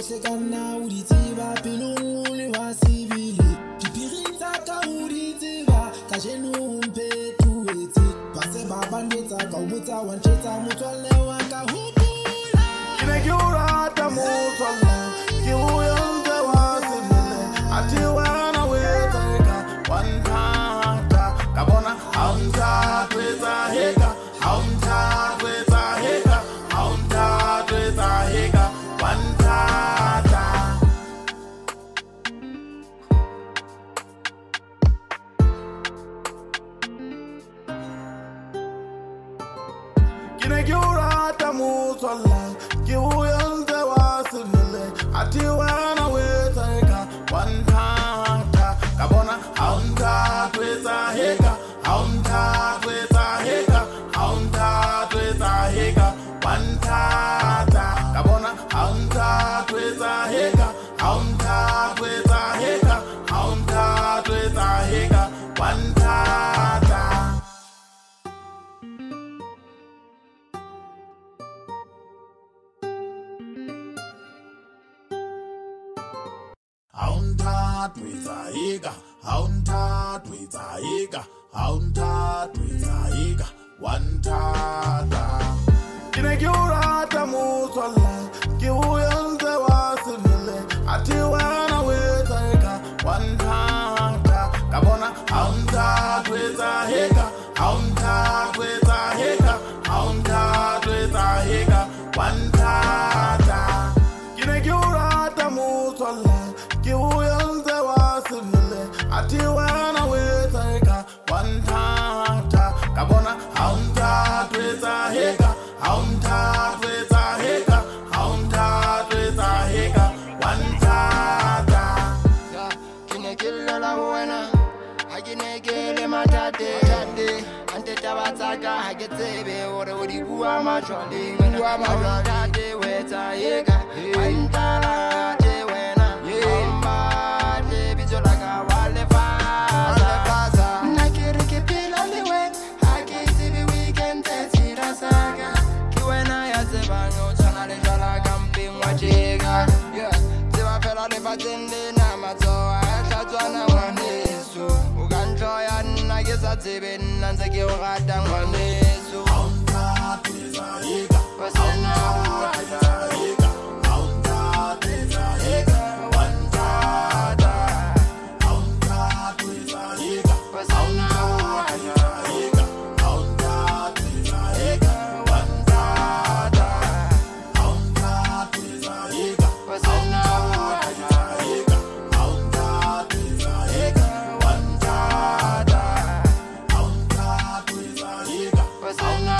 sekana uditiba pilunguli wa civile pipirita ka uditiba kajenu mpetu eti pase babandeta ka ubuta wancheta mutwale waka hupula Kinekiura tamutwala kiuyonde wa civile atiwana weteka wantata kabona haunta tweza heka haunta tweza heka haunta tweza heka wantata Kinekiura tamutwala kiuyonde wa civile atiwana weteka wantata kabona haunta tweza heka haunta tweza heka haunta tweza heka wantata kabona haunta tweza heka haunta tweza heka haunta tweza heka wantata haunta tweza heka haunta tweza heka haunta tweza heka wantata Kinekiura tamutwala kiuyonde wa civile atiwana weteka wantata kabona haunta tweza heka haunta tweza heka haunta tweza heka wantata Kinekiura tamutwala kiuyonde wa civile atiwana weteka wantata kabona haunta tweza heka haunta tweza heka haunta tweza heka wantata Kinekile la buena Akinekile matate Ante tabataka Haketebe Ore uri kuwa machwali Kuwa machwali Weta yeka Wantala Tewena Amba Tebizolaka Wale fasa Nakiriki pila liwe Hakitibi weekend Tetira saga Kiwena ya zebanyo Chanale jala kampi mwachega Tiba pela lifatinde na matoa Tatwana mwanesu Uganchoya nagisa tibi Nanseki ugata mwanesu haunta tweza heka Wasena tweza heka haunta tweza heka wantata haunta tweza heka Wasena tweza heka haunta tweza heka wantata haunta tweza heka Wasena tweza heka haunta tweza heka wantata haunta tweza heka Wasena